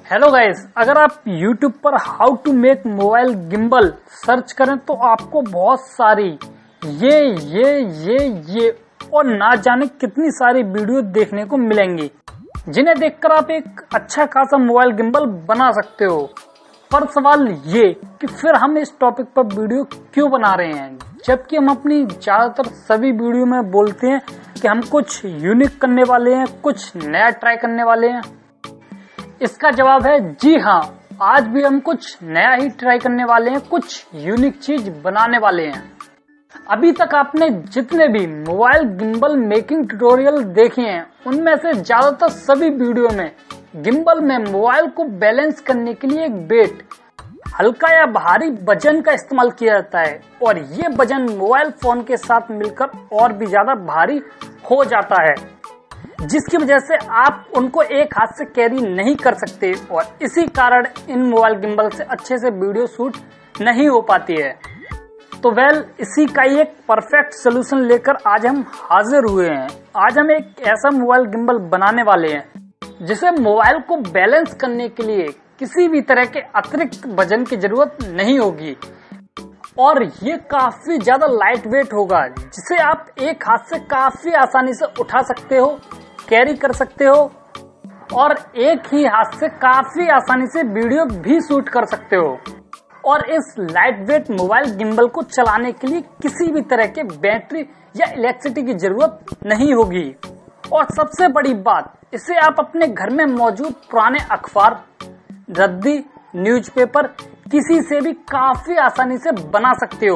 Hello guys, अगर आप YouTube पर how to make mobile gimbal search करें तो आपको बहुत सारी ये और ना जाने कितनी सारी वीडियो देखने को मिलेंगी, जिन्हें देखकर आप एक अच्छा खासा मोबाइल गिम्बल बना सकते हो। पर सवाल ये कि फिर हम इस टॉपिक पर वीडियो क्यों बना रहे हैं, जबकि हम अपनी ज्यादातर सभी वीडियो में बोलते हैं कि हम कुछ यूनिक करने वाले हैं, कुछ नया ट्राई करने वाले हैं। इसका जवाब है जी हाँ, आज भी हम कुछ नया ही ट्राई करने वाले हैं, कुछ यूनिक चीज बनाने वाले हैं। अभी तक आपने जितने भी मोबाइल गिम्बल मेकिंग ट्यूटोरियल देखे हैं, उनमें से ज्यादातर सभी वीडियो में गिम्बल में मोबाइल को बैलेंस करने के लिए एक वेट, हल्का या भारी वजन का इस्तेमाल किया जाता है और ये वजन मोबाइल फोन के साथ मिलकर और भी ज्यादा भारी हो जाता है, जिसकी वजह से आप उनको एक हाथ से कैरी नहीं कर सकते और इसी कारण इन मोबाइल गिम्बल से अच्छे से वीडियो शूट नहीं हो पाती है। तो इसी का ही एक परफेक्ट सोल्यूशन लेकर आज हम हाजिर हुए हैं। आज हम एक ऐसा मोबाइल गिम्बल बनाने वाले हैं जिसे मोबाइल को बैलेंस करने के लिए किसी भी तरह के अतिरिक्त वजन की जरूरत नहीं होगी और ये काफी ज्यादा लाइट वेट होगा, जिसे आप एक हाथ से काफी आसानी से उठा सकते हो, कैरी कर सकते हो और एक ही हाथ से काफी आसानी से वीडियो भी शूट कर सकते हो। और इस लाइट वेट मोबाइल गिम्बल को चलाने के लिए किसी भी तरह के बैटरी या इलेक्ट्रिसिटी की जरूरत नहीं होगी। और सबसे बड़ी बात, इसे आप अपने घर में मौजूद पुराने अखबार, रद्दी, न्यूज़पेपर किसी से भी काफी आसानी से बना सकते हो।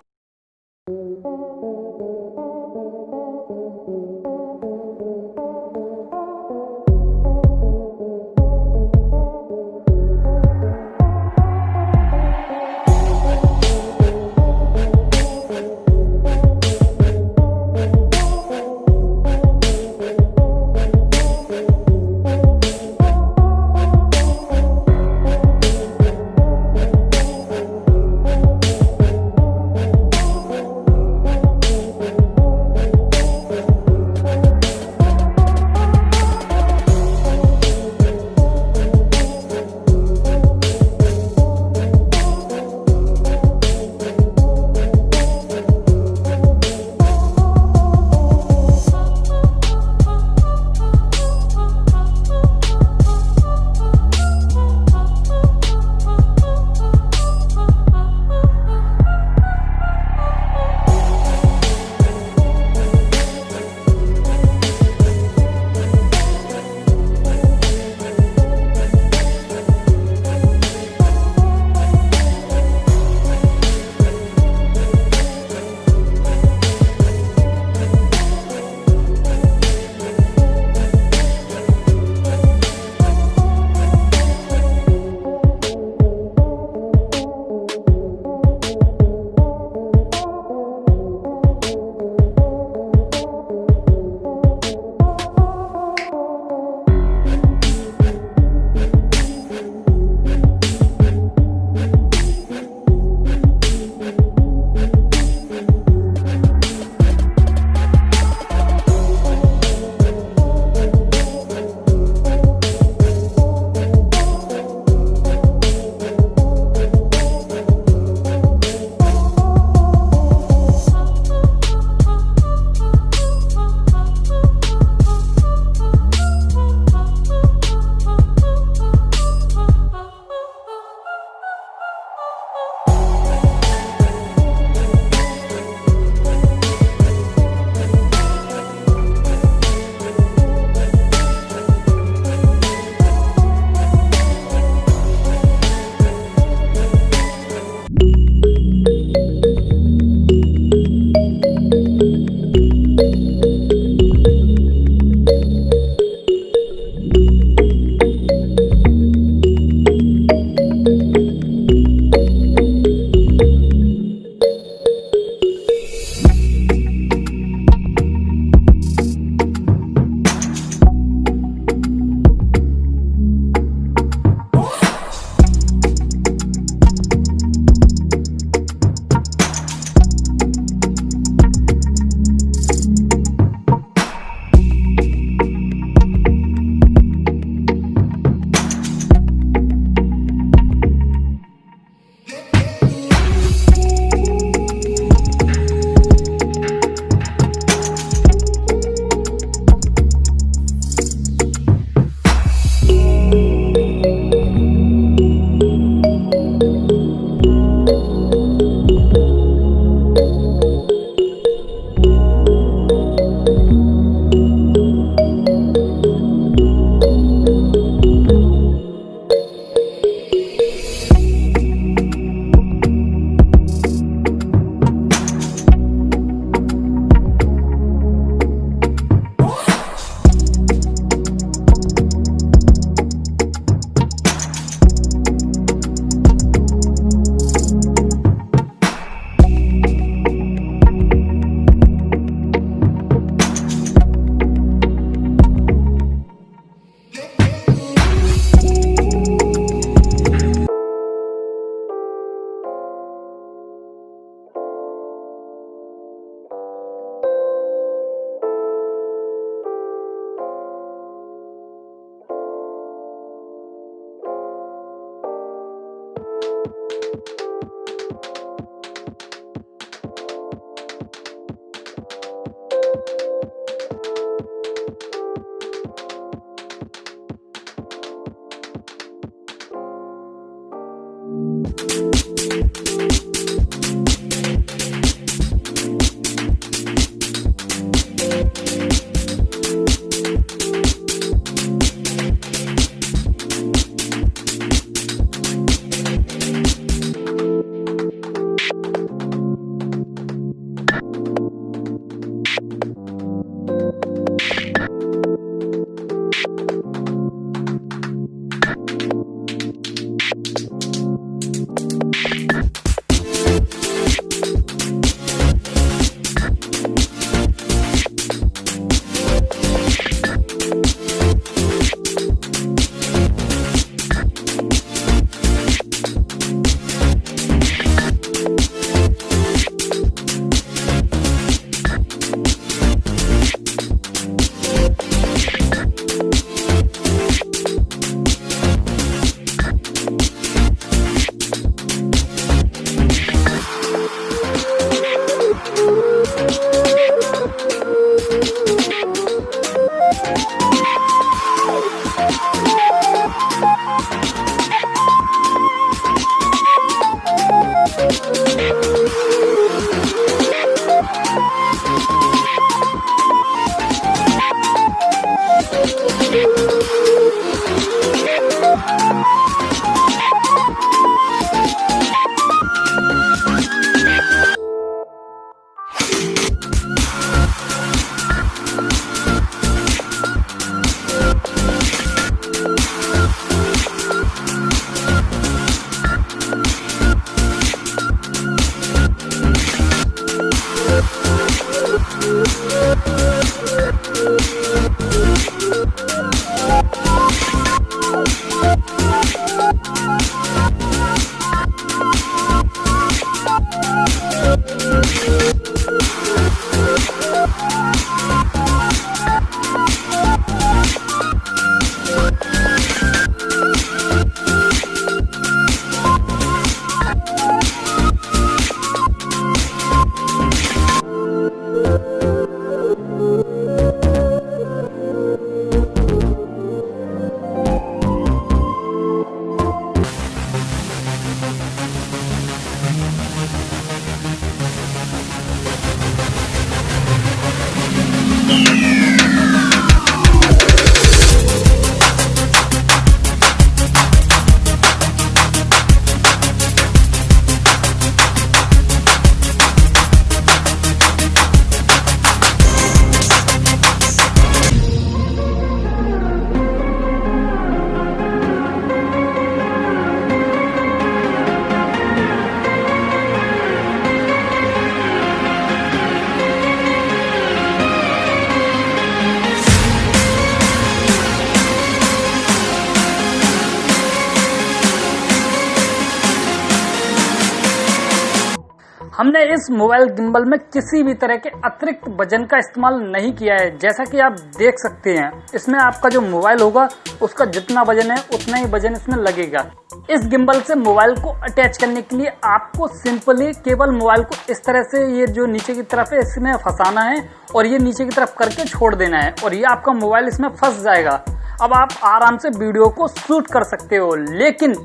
हमने इस मोबाइल गिम्बल में किसी भी तरह के अतिरिक्त वजन का इस्तेमाल नहीं किया है। जैसा कि आप देख सकते हैं, इसमें आपका जो मोबाइल होगा उसका जितना वजन है उतना ही वजन इसमें लगेगा। इस गिम्बल से मोबाइल को अटैच करने के लिए आपको सिंपली केवल मोबाइल को इस तरह से ये जो नीचे की तरफ है इसमें फंसाना है और ये नीचे की तरफ करके छोड़ देना है और ये आपका मोबाइल इसमें फंस जाएगा। अब आप आराम से वीडियो को शूट कर सकते हो। लेकिन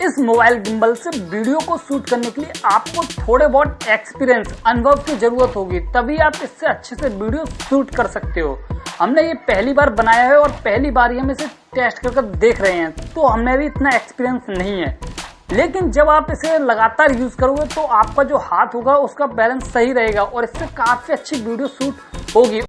इस मोबाइल गिम्बल से वीडियो को शूट करने के लिए आपको थोड़े बहुत एक्सपीरियंस, अनुभव की जरूरत होगी, तभी आप इससे अच्छे से वीडियो शूट कर सकते हो। हमने ये पहली बार बनाया है और पहली बार ही हम इसे टेस्ट कर देख रहे हैं, तो हमें भी इतना एक्सपीरियंस नहीं है। लेकिन जब आप इसे लगातार यूज करोगे तो आपका जो हाथ होगा उसका बैलेंस सही रहेगा और इससे काफी अच्छी वीडियो शूट होगी।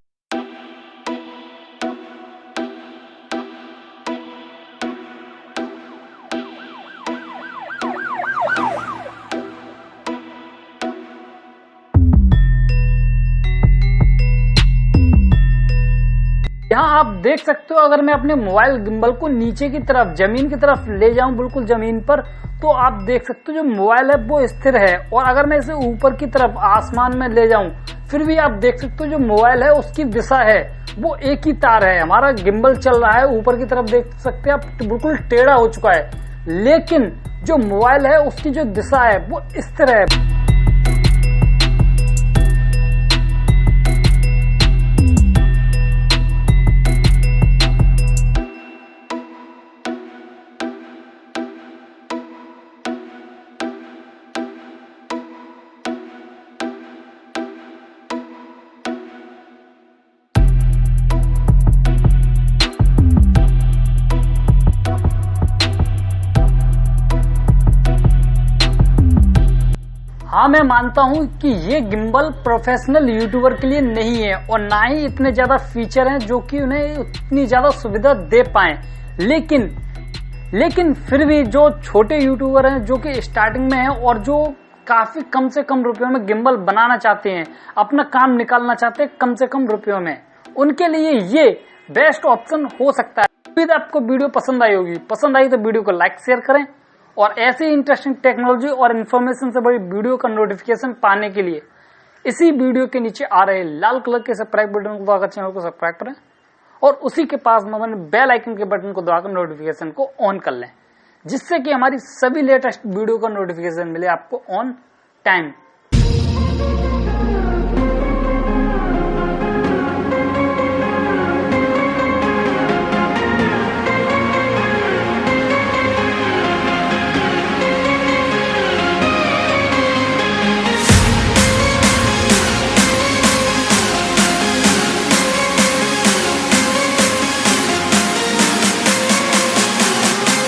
यहाँ आप देख सकते हो, अगर मैं अपने मोबाइल गिम्बल को नीचे की तरफ जमीन की तरफ ले जाऊं, बिल्कुल जमीन पर, तो आप देख सकते हो जो मोबाइल है वो स्थिर है। और अगर मैं इसे ऊपर की तरफ आसमान में ले जाऊं, फिर भी आप देख सकते हो जो मोबाइल है उसकी दिशा है वो एक ही तार है। हमारा गिम्बल चल रहा है ऊपर की तरफ, देख सकते हैं आप, बिल्कुल टेढ़ा हो चुका है। लेकिन जो मोबाइल है उसकी जो दिशा है वो इस तरह है। हाँ, मैं मानता हूँ कि ये गिम्बल प्रोफेशनल यूट्यूबर के लिए नहीं है और ना ही इतने ज्यादा फीचर हैं जो कि उन्हें उतनी ज्यादा सुविधा दे पाए। लेकिन फिर भी जो छोटे यूट्यूबर हैं जो कि स्टार्टिंग में हैं और जो काफी कम से कम रुपयों में गिम्बल बनाना चाहते हैं, अपना काम निकालना चाहते हैं कम से कम रुपयों में, उनके लिए ये बेस्ट ऑप्शन हो सकता है। उम्मीद आपको वीडियो पसंद आई होगी। पसंद आई तो वीडियो को लाइक शेयर करें और ऐसी इंटरेस्टिंग टेक्नोलॉजी और इन्फॉर्मेशन से बड़ी वीडियो का नोटिफिकेशन पाने के लिए इसी वीडियो के नीचे आ रहे लाल कलर के सब्सक्राइब बटन को दबाकर चैनल को सब्सक्राइब करें और उसी के पास में बेल आइकन के बटन को दबाकर नोटिफिकेशन को ऑन कर लें, जिससे कि हमारी सभी लेटेस्ट वीडियो का नोटिफिकेशन मिले आपको ऑन टाइम।